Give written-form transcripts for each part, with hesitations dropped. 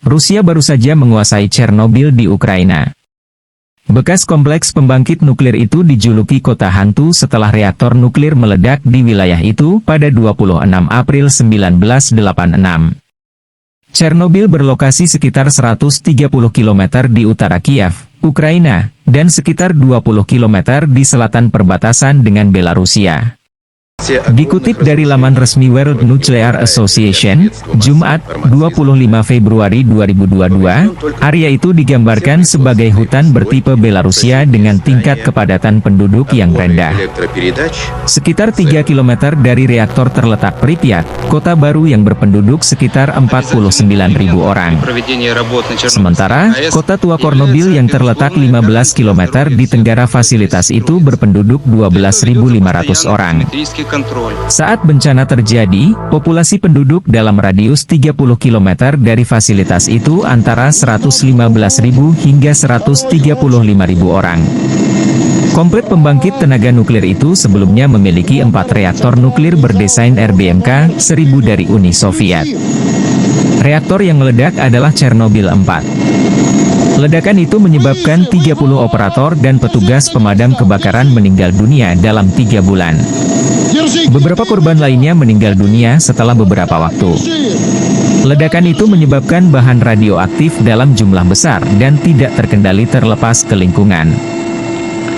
Rusia baru saja menguasai Chernobyl di Ukraina. Bekas kompleks pembangkit nuklir itu dijuluki kota hantu setelah reaktor nuklir meledak di wilayah itu pada 26 April 1986. Chernobyl berlokasi sekitar 130 km di utara Kiev, Ukraina, dan sekitar 20 km di selatan perbatasan dengan Belarusia. Dikutip dari laman resmi World Nuclear Association, Jumat, 25 Februari 2022, area itu digambarkan sebagai hutan bertipe Belarusia dengan tingkat kepadatan penduduk yang rendah. Sekitar 3 km dari reaktor terletak Pripyat, kota baru yang berpenduduk sekitar 49.000 orang. Sementara, kota tua Chernobyl yang terletak 15 km di tenggara fasilitas itu berpenduduk 12.500 orang. Saat bencana terjadi, populasi penduduk dalam radius 30 km dari fasilitas itu antara 115.000 hingga 135.000 orang. Kompleks pembangkit tenaga nuklir itu sebelumnya memiliki 4 reaktor nuklir berdesain RBMK-1000 dari Uni Soviet. Reaktor yang meledak adalah Chernobyl 4. Ledakan itu menyebabkan 30 operator dan petugas pemadam kebakaran meninggal dunia dalam 3 bulan. Beberapa korban lainnya meninggal dunia setelah beberapa waktu. Ledakan itu menyebabkan bahan radioaktif dalam jumlah besar dan tidak terkendali terlepas ke lingkungan.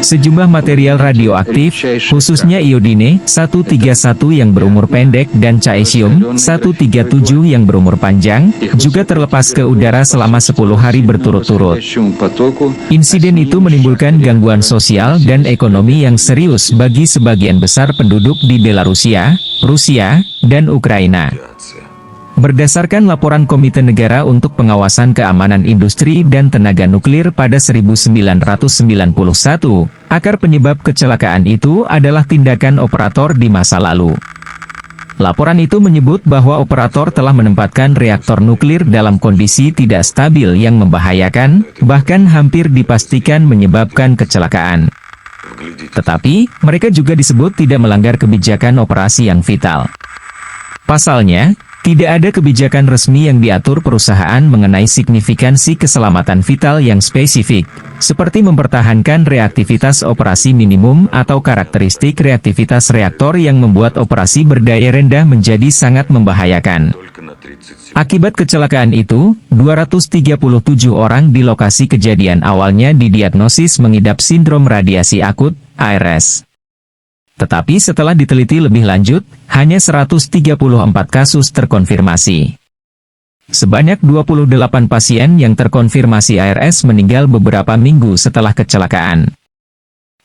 Sejumlah material radioaktif, khususnya iodine 131 yang berumur pendek dan caesium 137 yang berumur panjang, juga terlepas ke udara selama 10 hari berturut-turut. Insiden itu menimbulkan gangguan sosial dan ekonomi yang serius bagi sebagian besar penduduk di Belarusia, Rusia, dan Ukraina. Berdasarkan laporan Komite Negara untuk Pengawasan Keamanan Industri dan Tenaga Nuklir pada 1991, akar penyebab kecelakaan itu adalah tindakan operator di masa lalu. Laporan itu menyebut bahwa operator telah menempatkan reaktor nuklir dalam kondisi tidak stabil yang membahayakan, bahkan hampir dipastikan menyebabkan kecelakaan. Tetapi, mereka juga disebut tidak melanggar kebijakan operasi yang vital. Pasalnya, tidak ada kebijakan resmi yang diatur perusahaan mengenai signifikansi keselamatan vital yang spesifik, seperti mempertahankan reaktivitas operasi minimum atau karakteristik reaktivitas reaktor yang membuat operasi berdaya rendah menjadi sangat membahayakan. Akibat kecelakaan itu, 237 orang di lokasi kejadian awalnya didiagnosis mengidap sindrom radiasi akut, ARS. Tetapi setelah diteliti lebih lanjut, hanya 134 kasus terkonfirmasi. Sebanyak 28 pasien yang terkonfirmasi ARS meninggal beberapa minggu setelah kecelakaan.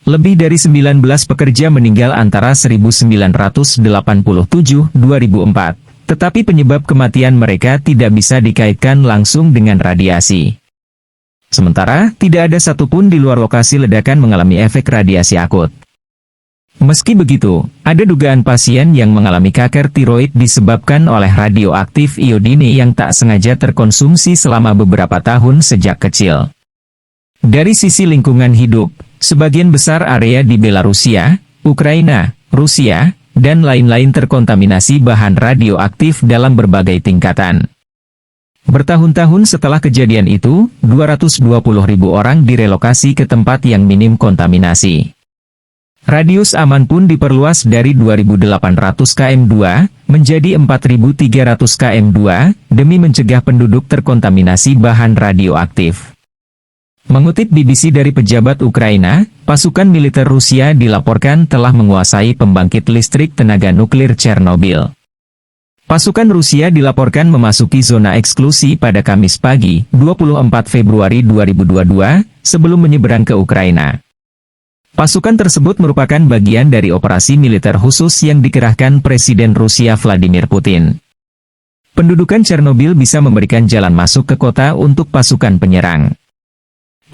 Lebih dari 19 pekerja meninggal antara 1987-2004, tetapi penyebab kematian mereka tidak bisa dikaitkan langsung dengan radiasi. Sementara, tidak ada satupun di luar lokasi ledakan mengalami efek radiasi akut. Meski begitu, ada dugaan pasien yang mengalami kanker tiroid disebabkan oleh radioaktif iodine yang tak sengaja terkonsumsi selama beberapa tahun sejak kecil. Dari sisi lingkungan hidup, sebagian besar area di Belarusia, Ukraina, Rusia, dan lain-lain terkontaminasi bahan radioaktif dalam berbagai tingkatan. Bertahun-tahun setelah kejadian itu, 220.000 orang direlokasi ke tempat yang minim kontaminasi. Radius aman pun diperluas dari 2.800 km2 menjadi 4.300 km2 demi mencegah penduduk terkontaminasi bahan radioaktif. Mengutip BBC dari pejabat Ukraina, pasukan militer Rusia dilaporkan telah menguasai pembangkit listrik tenaga nuklir Chernobyl. Pasukan Rusia dilaporkan memasuki zona eksklusi pada Kamis pagi, 24 Februari 2022, sebelum menyeberang ke Ukraina. Pasukan tersebut merupakan bagian dari operasi militer khusus yang dikerahkan Presiden Rusia Vladimir Putin. Pendudukan Chernobyl bisa memberikan jalan masuk ke kota untuk pasukan penyerang.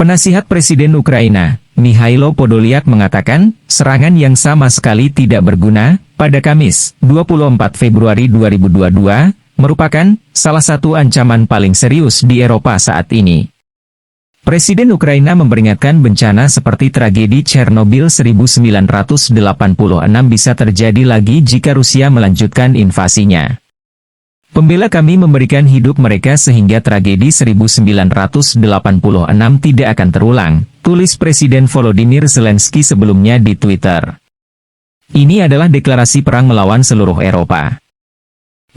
Penasihat Presiden Ukraina, Mikhailo Podolyak mengatakan, serangan yang sama sekali tidak berguna, pada Kamis, 24 Februari 2022, merupakan salah satu ancaman paling serius di Eropa saat ini. Presiden Ukraina memperingatkan bencana seperti tragedi Chernobyl 1986 bisa terjadi lagi jika Rusia melanjutkan invasinya. Pembela kami memberikan hidup mereka sehingga tragedi 1986 tidak akan terulang, tulis Presiden Volodymyr Zelensky sebelumnya di Twitter. Ini adalah deklarasi perang melawan seluruh Eropa.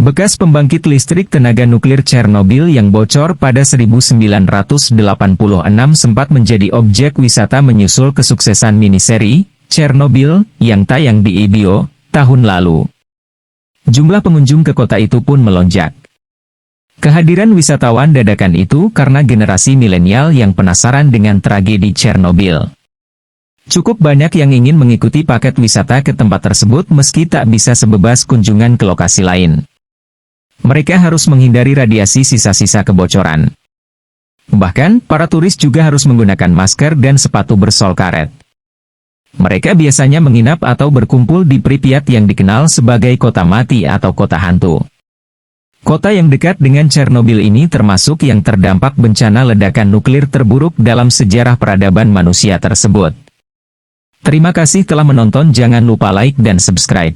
Bekas pembangkit listrik tenaga nuklir Chernobyl yang bocor pada 1986 sempat menjadi objek wisata menyusul kesuksesan miniseri Chernobyl yang tayang di HBO tahun lalu. Jumlah pengunjung ke kota itu pun melonjak. Kehadiran wisatawan dadakan itu karena generasi milenial yang penasaran dengan tragedi Chernobyl. Cukup banyak yang ingin mengikuti paket wisata ke tempat tersebut meski tak bisa sebebas kunjungan ke lokasi lain. Mereka harus menghindari radiasi sisa-sisa kebocoran. Bahkan, para turis juga harus menggunakan masker dan sepatu bersol karet. Mereka biasanya menginap atau berkumpul di Pripyat yang dikenal sebagai kota mati atau kota hantu. Kota yang dekat dengan Chernobyl ini termasuk yang terdampak bencana ledakan nuklir terburuk dalam sejarah peradaban manusia tersebut. Terima kasih telah menonton, jangan lupa like dan subscribe.